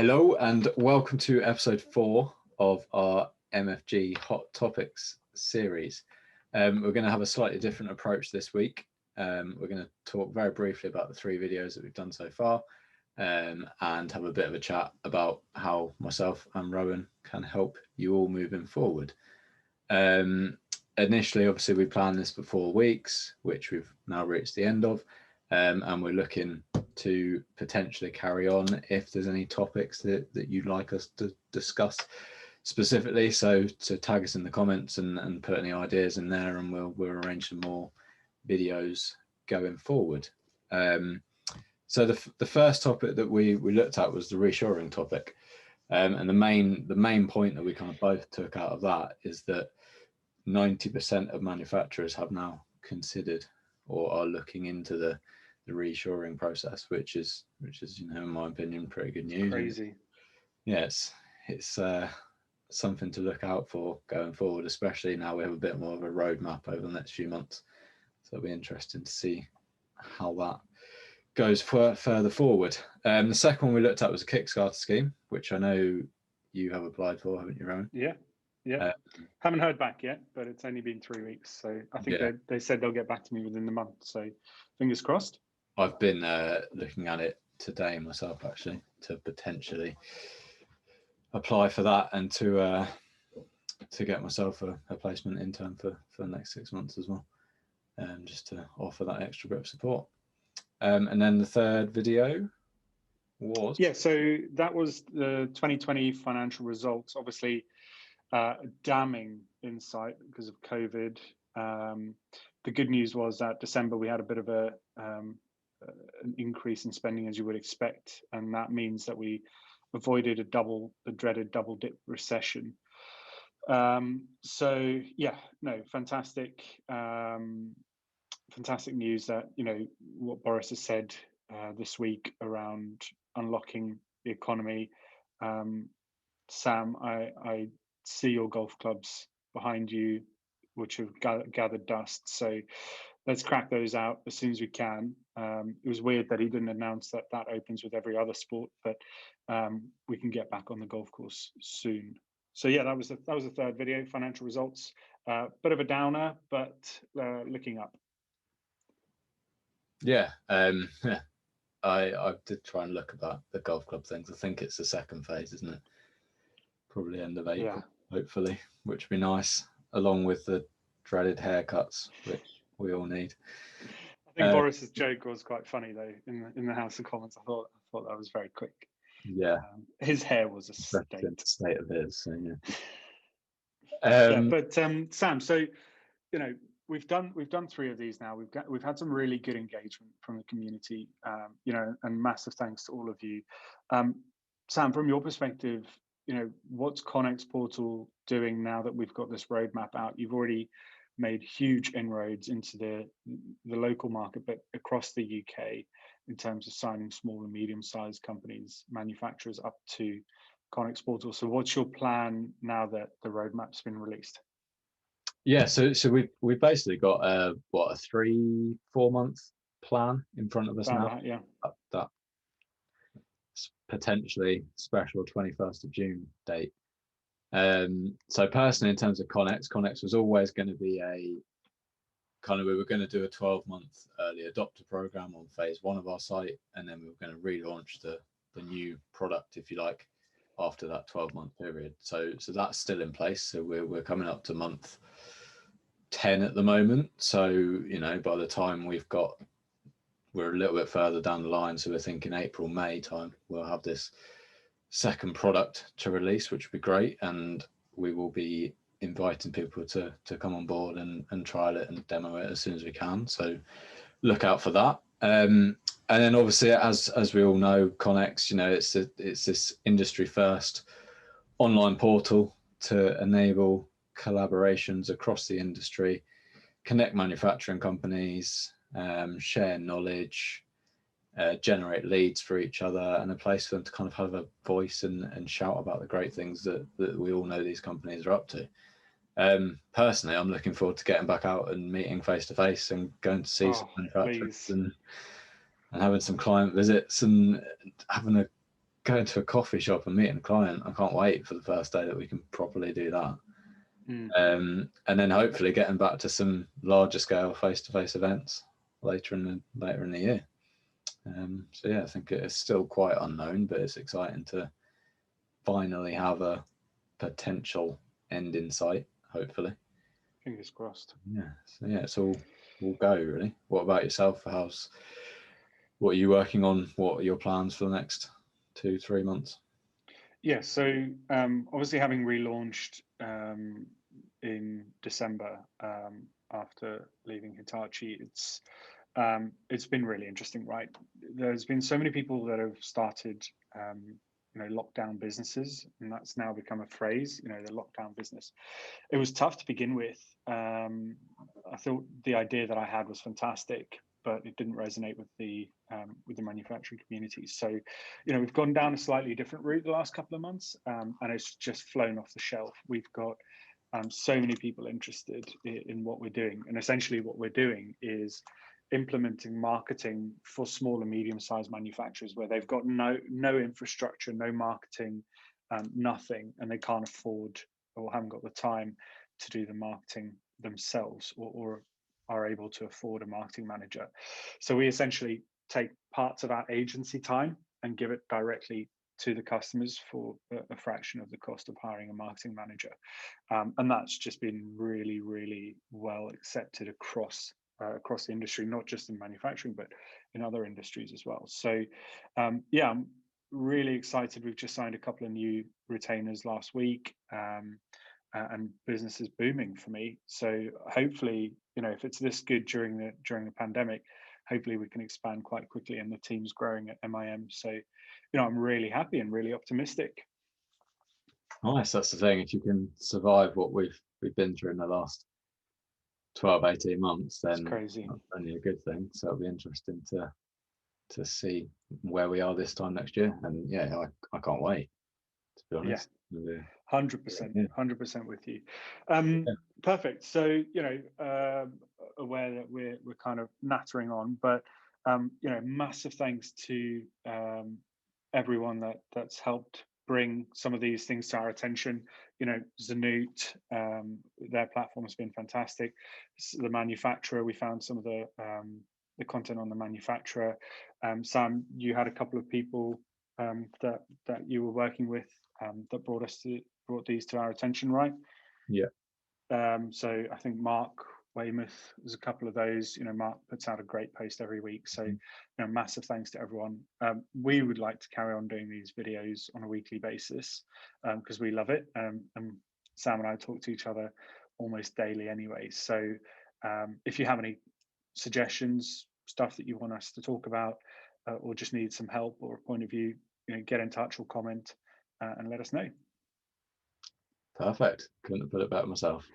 Hello and welcome to episode 4 of our MFG Hot Topics series. We're going to have a slightly different approach this week. We're going to talk very briefly about the 3 videos that we've done so far and have a bit of a chat about how myself and Rowan can help you all moving forward. Initially, obviously, we planned this for 4 weeks, which we've now reached the end of, and we're looking to potentially carry on if there's any topics that you'd like us to discuss specifically. So to tag us in the comments and put any ideas in there, and we'll arrange some more videos going forward. So the first topic that we looked at was the reshoring topic, and the main point that we kind of both took out of that is that 90% of manufacturers have now considered or are looking into the reshoring process, which is in my opinion pretty good news. Crazy. Yes, it's something to look out for going forward, especially now we have a bit more of a roadmap over the next few months. So it'll be interesting to see how that goes further forward. The second one we looked at was a Kickstarter scheme, which I know you have applied for, haven't you, Rowan? Yeah. Haven't heard back yet, but it's only been 3 weeks. So I think they said they'll get back to me within the month. So fingers crossed. I've been looking at it today myself, actually, to potentially apply for that and to get myself a placement intern for the next 6 months as well, just to offer that extra bit of support. And then the third video was... Yeah, so that was the 2020 financial results. Obviously, damning insight because of COVID. The good news was that December we had a bit of an increase in spending, as you would expect, and that means that we avoided the dreaded double dip recession. So yeah, no, fantastic news that, what Boris has said this week around unlocking the economy. Sam, I see your golf clubs behind you, which have gathered dust. So let's crack those out as soon as we can. It was weird that he didn't announce that opens with every other sport, but we can get back on the golf course soon. So yeah, that was the third video, financial results. Bit of a downer, but looking up. Yeah, I did try and look about the golf club things. I think it's the second phase, isn't it? Probably end of April, hopefully, which would be nice, along with the dreaded haircuts, which we all need. I think Boris's joke was quite funny though in the House of Commons. I thought that was very quick. Yeah, his hair was a state of his. So yeah. But Sam, so we've done 3 of these now. We've had some really good engagement from the community, and massive thanks to all of you. Sam, from your perspective, what's Connex Portal doing now that we've got this roadmap out? You've already made huge inroads into the local market, but across the UK in terms of signing small and medium-sized companies, manufacturers up to Connex Portal. So what's your plan now that the roadmap's been released? Yeah, so we basically got a 3-4 month plan in front of us now. That potentially special 21st of June date. So personally, in terms of Connex was always going to be we were going to do a 12-month early adopter program on phase 1 of our site, and then we were going to relaunch the new product, if you like, after that 12-month period. So that's still in place. So we're coming up to month 10 at the moment. So by the time we're a little bit further down the line, so we're thinking April, May time, we'll have this second product to release, which would be great, and we will be inviting people to come on board and trial it and demo it as soon as we can. So look out for that. And then obviously, as we all know, Connex, it's this industry first online portal to enable collaborations across the industry, connect manufacturing companies, share knowledge, generate leads for each other, and a place for them to kind of have a voice and shout about the great things that we all know these companies are up to. Personally, I'm looking forward to getting back out and meeting face to face and going to see some manufacturers and having some client visits and having going to a coffee shop and meeting a client. I can't wait for the first day that we can properly do that. And then hopefully getting back to some larger scale face-to-face events later in the year. So yeah, I think it's still quite unknown, but it's exciting to finally have a potential end in sight, hopefully. Fingers crossed. Yeah, so yeah, it's all go really. What about yourself? What are you working on? What are your plans for the next 2-3 months? Yeah, so obviously having relaunched in December after leaving Hitachi, it's been really interesting, right? There's been so many people that have started lockdown businesses, and that's now become a phrase, the lockdown business. It was tough to begin with. I thought the idea that I had was fantastic, but it didn't resonate with the manufacturing community. So, we've gone down a slightly different route the last couple of months, and it's just flown off the shelf. We've got so many people interested in what we're doing, and essentially what we're doing is implementing marketing for small and medium-sized manufacturers where they've got no infrastructure, no marketing, nothing, and they can't afford or haven't got the time to do the marketing themselves, or are able to afford a marketing manager. So we essentially take parts of our agency time and give it directly to the customers for a fraction of the cost of hiring a marketing manager. And that's just been really, really well accepted across the industry, not just in manufacturing, but in other industries as well. So yeah, I'm really excited. We've just signed a couple of new retainers last week, and business is booming for me. So hopefully, if it's this good during the pandemic, hopefully we can expand quite quickly, and the team's growing at MIM. So, I'm really happy and really optimistic. Nice. That's the thing. If you can survive what we've been through in the last 12-18 months, then It's crazy. that's only a good thing. So it'll be interesting to see where we are this time next year. And yeah, I can't wait, to be honest. Yeah. 100% with you. Perfect. So, aware that we're kind of nattering on, but massive thanks to everyone that's helped bring some of these things to our attention. Zanute, their platform has been fantastic. The manufacturer, we found some of the content on the manufacturer. Sam, you had a couple of people that you were working with that brought these to our attention, right? Yeah. So I think Mark Weymouth was a couple of those. Mark puts out a great post every week. So, massive thanks to everyone. We would like to carry on doing these videos on a weekly basis because we love it. And Sam and I talk to each other almost daily anyway. So if you have any suggestions, stuff that you want us to talk about, or just need some help or a point of view, get in touch or comment and let us know. Perfect. Couldn't have put it better myself.